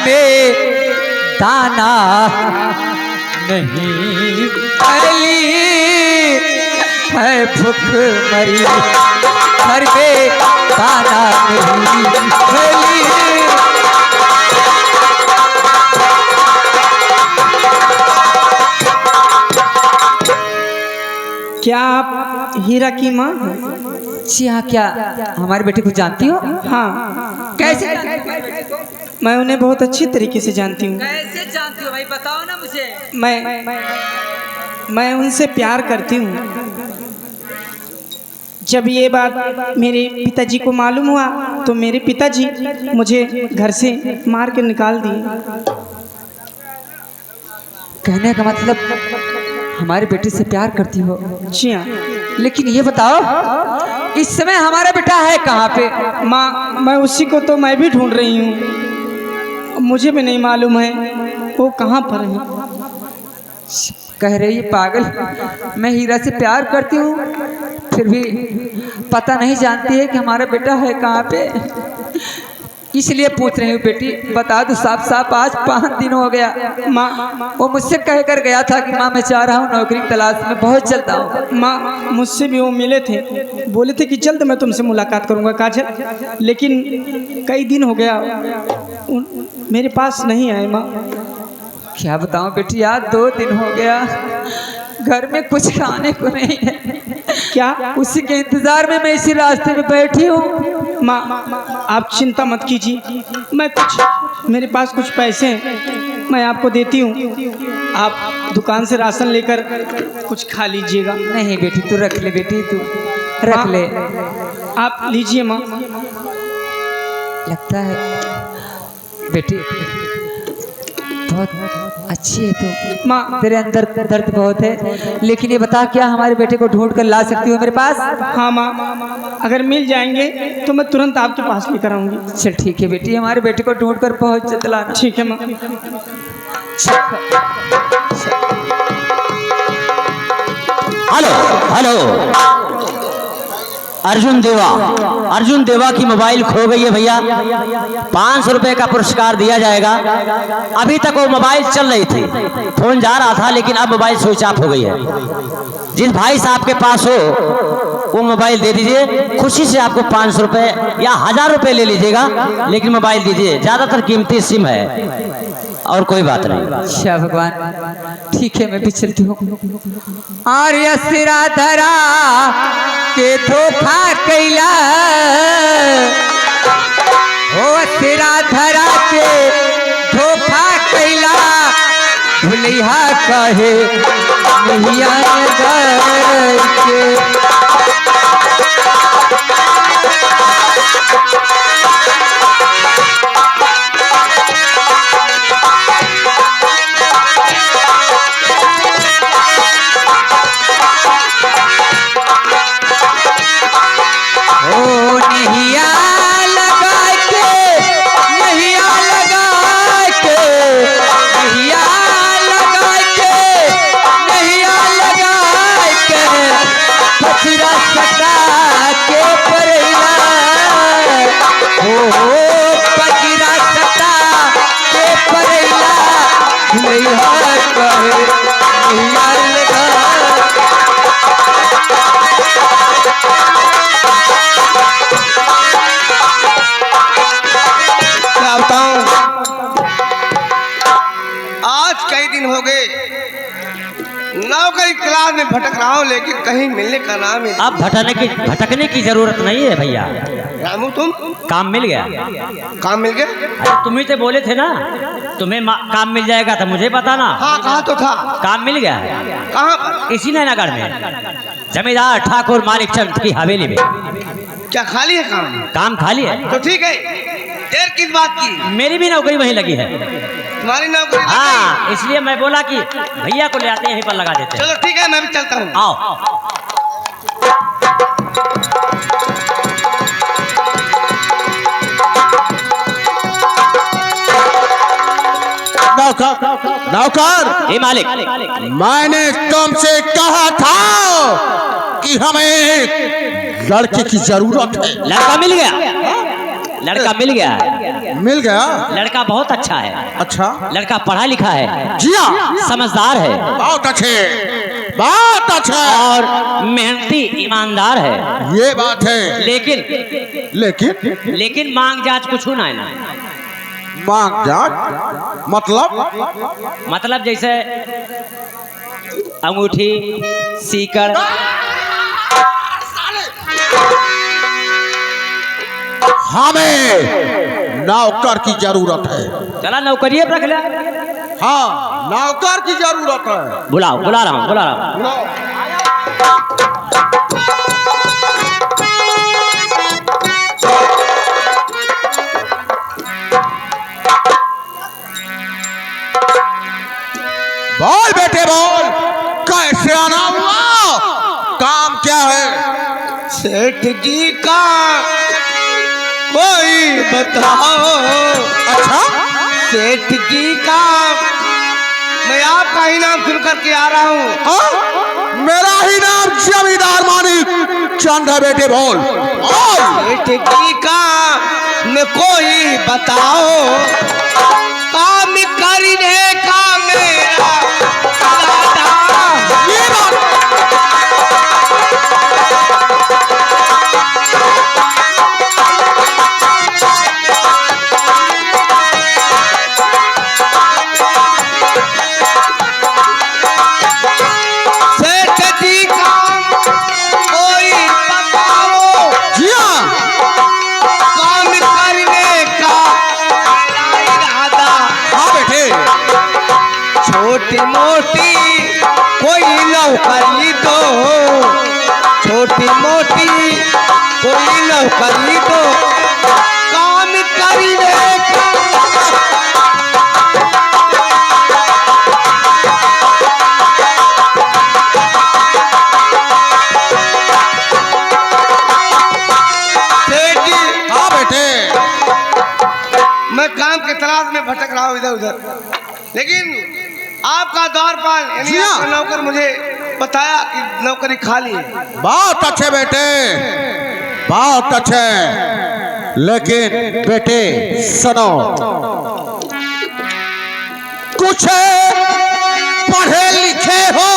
में दाना नहीं फली है भूख मरी, घर में दाना नहीं फली। क्या आप हीरा की माँ हैं? जी हाँ, क्या हमारे बेटे को जानती हो? हाँ। कैसे? मैं उन्हें बहुत अच्छी तरीके से जानती हूँ। कैसे जानती हो भाई, बताओ ना मुझे। मैं उनसे प्यार करती हूँ। जब ये बात मेरे पिताजी को मालूम हुआ तो मेरे पिताजी मुझे घर से मार के निकाल दिए। कहने का मतलब हमारे बेटे से प्यार करती हो? जी हाँ। लेकिन ये बताओ इस समय हमारा बेटा है कहाँ पे? माँ, मैं उसी को तो मैं भी ढूंढ रही हूँ, मुझे भी नहीं मालूम है वो कहाँ पर है। कह रही है पागल, मैं हीरा से प्यार करती हूँ फिर भी पता नहीं जानती है कि हमारा बेटा है कहाँ पे, इसलिए पूछ रही हूँ। बेटी बता दो साफ साफ, आज 5 दिन हो गया। माँ, वो मुझसे कह कर गया था कि माँ मैं चाह रहा हूँ नौकरी की तलाश में बहुत चलता हूँ। माँ, मुझसे भी वो मिले थे, बोले थे कि जल्द मैं तुमसे मुलाकात करूँगा काजल, लेकिन कई दिन हो गया मेरे पास नहीं आए। माँ क्या बताऊँ बेटी, आज 2 दिन हो गया, घर में कुछ खाने को नहीं है। क्या? उसी के इंतजार में मैं इसी रास्ते में बैठी हूँ। माँ, आप चिंता मत कीजिए, मेरे पास कुछ पैसे हैं, मैं आपको देती हूँ, आप दुकान से राशन लेकर कुछ खा लीजिएगा। नहीं बेटी तू रख ले, बेटी तू रख ले। आप लीजिए माँ। लगता है बेटी बहुत अच्छी है तू, माँ तेरे अंदर दर्द बहुत है, लेकिन ये बता क्या हमारे बेटे को ढूंढ कर ला सकती हो मेरे पास? हाँ माँ, अगर मिल जाएंगे तो मैं तुरंत आपके पास लेकर आऊंगी। चल ठीक है बेटी, हमारे बेटे को ढूंढ कर पहुँच चलाना। ठीक है माँ। हेलो हेलो, अर्जुन देवा की मोबाइल खो गई है भैया, 500 रुपए का पुरस्कार दिया जाएगा। अभी तक वो मोबाइल चल रही थी, फोन जा रहा था, लेकिन अब मोबाइल स्विच ऑफ हो गई है। जिस भाई साहब के पास हो वो मोबाइल दे दीजिए, खुशी से आपको 500 रुपए या 1000 रुपए ले लीजिएगा, लेकिन मोबाइल दीजिए, ज्यादातर कीमती सिम है और कोई बात नहीं। अच्छा भगवान, ठीक है मैं भी चलती हूँ। आर्य सिरा धरा के धोखा कैला, हो सिरा धरा के धोखा कैला, भुलिया कहे नैया नगर के। नौकरी तलाश में भटक रहा हूँ, लेकिन कहीं मिलने का नाम है। अब भटकने की जरूरत नहीं है भैया। रामू तुम काम मिल गया? काम मिल गया? अरे तुम ही तो बोले थे ना तुम्हें काम मिल जाएगा, तो मुझे बताना। हाँ कहा तो था। काम मिल गया? कहाँ? इसी नैनागढ़ में, जमींदार ठाकुर मानिक चंद की हवेली में। क्या खाली है काम? काम खाली है तो ठीक है, देर किस बात की? मेरी भी नौकरी वहीं लगी है। तुम्हारी नौकरी? हाँ, इसलिए मैं बोला कि भैया को ले आते यहीं पर लगा देते। चलो ठीक है, मैं भी चलता हूँ। आओ। नौकर, मालिक, मैंने तुमसे कहा था कि हमें एक लड़के की जरूरत है। लड़का मिल गया, लड़का मिल गया। मिल गया। लड़का बहुत अच्छा है, अच्छा, लड़का पढ़ा लिखा है, जी हाँ, समझदार है बहुत अच्छे, बहुत अच्छा। और मेहनती ईमानदार है। ये बात है। लेकिन लेकिन मांग जांच कुछ ना है ना। मांग जांच मतलब जैसे अंगूठी, सीकड़, हमें नौकर की जरूरत है। चला नौकरिए पर रख ले। हाँ, नौकर की जरूरत है। बुला रहा हूँ। बोल बेटे बोल, कैसे आना हुआ, काम क्या है? सेठ जी का कोई बताओ। अच्छा, सेठ जी का मैं आपका ही नाम सुन करके आ रहा हूँ। हाँ? मेरा ही नाम जमींदार मानिक चंद है। बेटे बोल बोल। सेठ जी का मैं कोई बताओ, काम करने का मेरा इरादा। ये बात सेठ जी का कोई बताओ, जी हाँ, काम करने का मेरा इरादा। हाँ बेटे, छोटी मोटी कोई नौकरी दो, छोटी मोटी कोई नौकरी दो, काम करने का। सेठ जी, हाँ बेटे, मैं काम के तलाश में भटक रहा हूँ इधर उधर, लेकिन आपका द्वारपाल यानी जी हाँ। आपका नौकर मुझे बताया कि नौकरी खाली है। बहुत अच्छे बेटे, बहुत अच्छे। लेकिन बेटे सुनो, कुछ पढ़े लिखे हो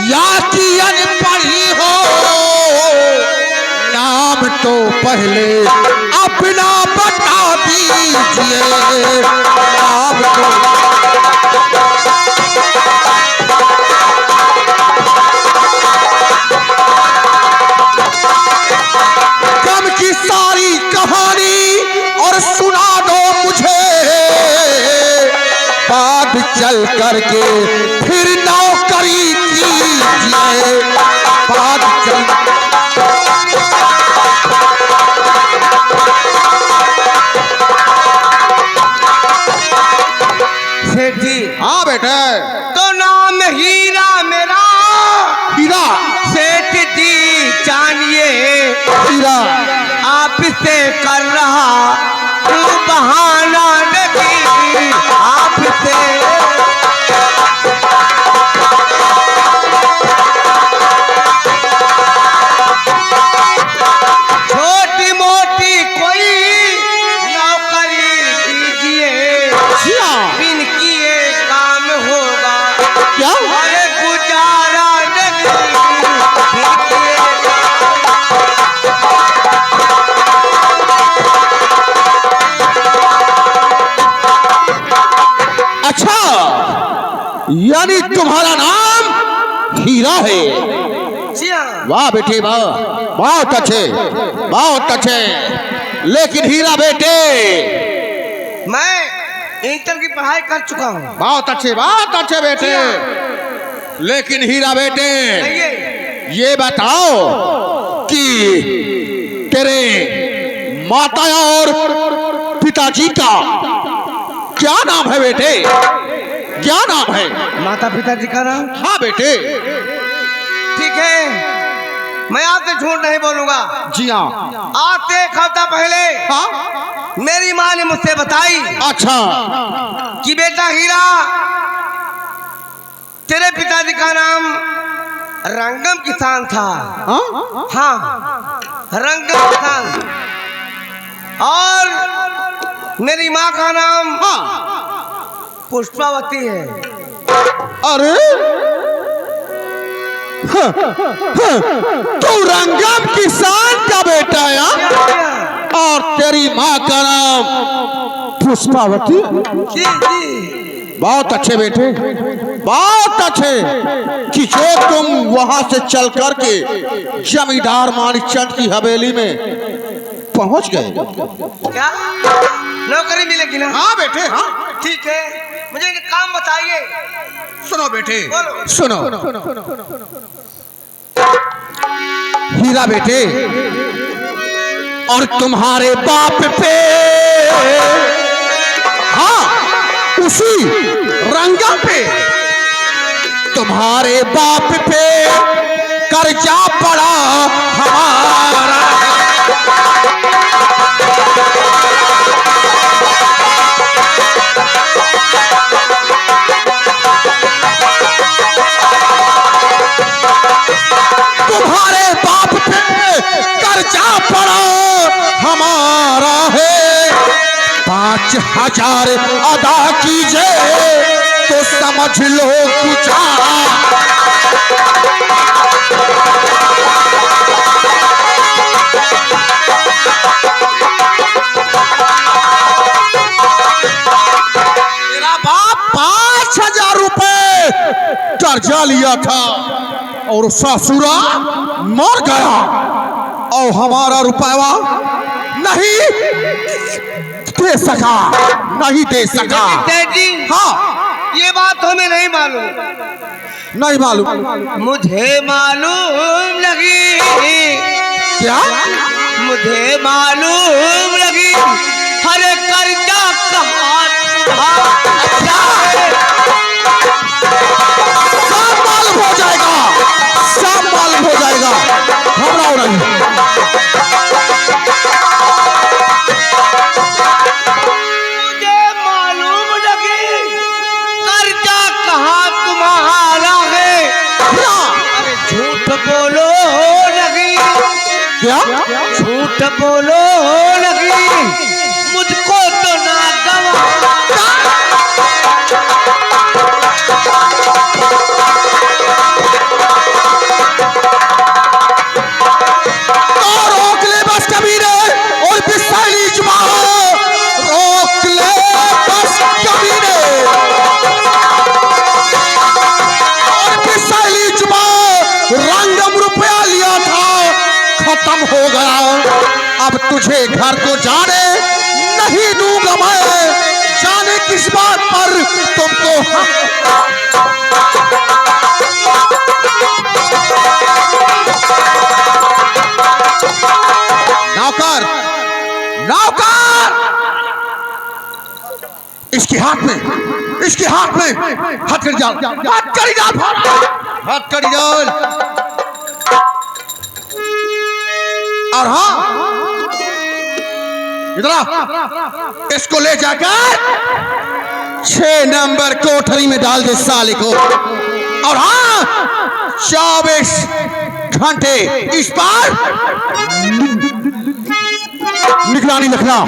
या कि अनपढ़ी हो, नाम तो पहले अपना बता दीजिए। नाम तो गम की सारी कहानी और सुना दो मुझे, बाद चल करके फिर नौकरी कीजिए। बाद चल सेठ जी, हाँ बेटे, तो नाम हीरा मेरा। हीरा, सेठ जी जानिए, हीरा, आपसे कर रहा तू बहाना नहीं, आपसे। छोटी मोटी कोई नौकरी दीजिए, हीरा, बिन किए काम होगा, क्या? अरे गुजारा नहीं, बिन किए अच्छा, यानी तुम्हारा नाम हीरा है। जी हाँ। वाह बेटे वाह, बहुत अच्छे, बहुत अच्छे। लेकिन हीरा बेटे, मैं इंटर की पढ़ाई कर चुका हूँ। बहुत अच्छे बेटे। लेकिन हीरा बेटे, कहिए। ये बताओ कि तेरे माता और पिताजी का क्या नाम है बेटे? क्या नाम है? माता पिता जी का नाम? हाँ बेटे। ठीक है, मैं आपसे झूठ नहीं बोलूंगा। जी हाँ। आज से एक हफ्ता पहले हाँ, मेरी माँ ने मुझसे बताई अच्छा, कि बेटा हीरा, तेरे पिताजी का नाम रंगम किसान था। हाँ? हाँ, रंगम किसान। और मेरी माँ का नाम पुष्पावती है। अरे तू रंगम किसान का बेटा है हाँ? और तेरी माँ का नाम पुष्पावती। जी जी, बहुत अच्छे बेटे, बहुत अच्छे कि जो तुम वहां से चल करके जमींदार मानिकचंद की हवेली में पहुंच गए। क्या नौकरी मिलेगी ना? हाँ बेटे हाँ। ठीक है, मुझे एक काम बताइए। सुनो बेटे बोलो। सुनो, हीरा बेटे, और तुम्हारे बाप पे, हाँ उसी रंगा पे, तुम्हारे बाप पे कर्जा पड़ा हमारा। तुम्हारे बाप पे कर्जा पड़ा हमारा है, 5,000 अदा कीजिए तो समझ लो गुजारा। मेरा बाप 5,000 रुपए कर्जा लिया था और ससुरा मर गया और हमारा रुपया नहीं दे सका, नहीं दे सका। जी हाँ ये बात हमें नहीं मालूम। नहीं मालूम। मुझे मालूम लगी, क्या? मुझे मालूम लगी, हर कर्जा कहाँ सब मालूम हो जाएगा, सब मालूम हो जाएगा, घबराओ नहीं। मुझे मालूम लगी, कर्जा कहाँ तुम्हारा है। क्या? अरे झूठ बोलो लगी, क्या? झूठ बोलो लगी, मुझको तो ना गवा। तो रोक ले बस कबीरे और बिसाली जुबान, रोक ले बस कबीरे और बिसाली जुबान। रंगम रुपया लिया था खत्म हो गया, अब तुझे घर को जाने नहीं दूंगा मैं। जाने किस बात पर तुमको नौकर, नौकर, इसके हाथ में, इसके हाथ में हाथ कर जाओ, हाथ कर जाओ, हाथ कर जाओ। और हाँ इधर आ, इसको ले जाकर 6 नंबर कोठरी में डाल दे साले को। और हाँ 24 घंटे इस पर निगरानी रखना।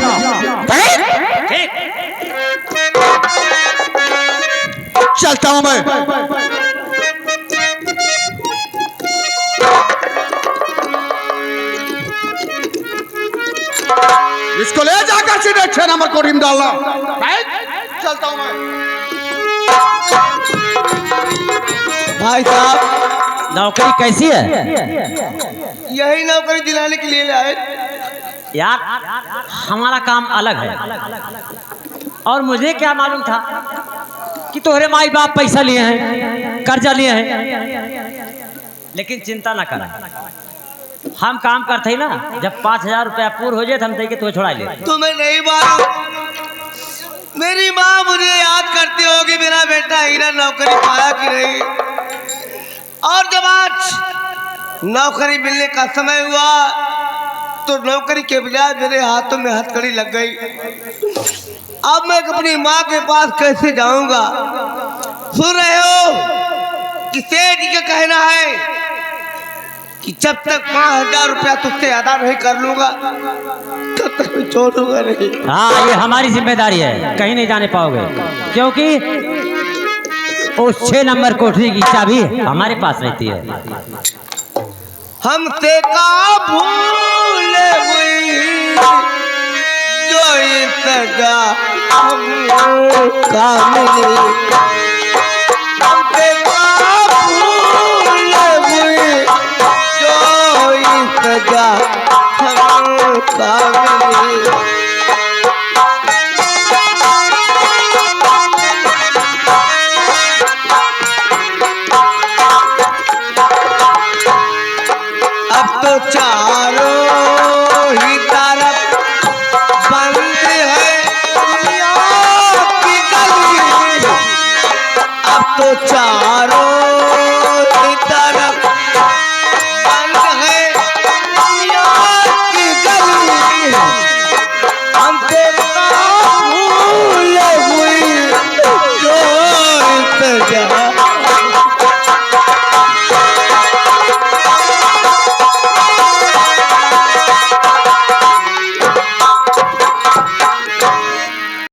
चलता हूं मैं। इसको ले जाकर सीधे 6 नंबर कोठरी में डालना। चलता हूं मैं। भाई साहब नौकरी कैसी है यही नौकरी दिलाने के लिए आए। यार? हमारा काम अलग है, और मुझे क्या मालूम था कि तुम्हारे माई बाप पैसा लिए हैं, कर्जा लिए हैं। लेकिन चिंता ना कर, हम काम करते ही ना, जब 5,000 रुपया पूर्ण हो जाए तो हम देखे तुम्हें छोड़ा ले। तुम्हें नहीं मालूम, मेरी माँ मुझे याद करती होगी मेरा बेटा हीरा नौकरी पाया कि नहीं। और जब आज नौकरी मिलने का समय हुआ तो नौकरी के बजाय मेरे हाथों में हथकड़ी लग गई। अब मैं अपनी माँ के पास कैसे जाऊंगा? सुन रहे हो कि सेठ का कहना है कि जब तक 5,000 रुपया तुझसे अदा नहीं कर लूंगा तब तो छोड़ूंगा नहीं। हाँ, ये हमारी जिम्मेदारी है, कहीं नहीं जाने पाओगे, क्योंकि उस 6 नंबर कोठरी की चाबी हमारे पास रहती है। हम ते का भूले हुई जो इतगा का मिली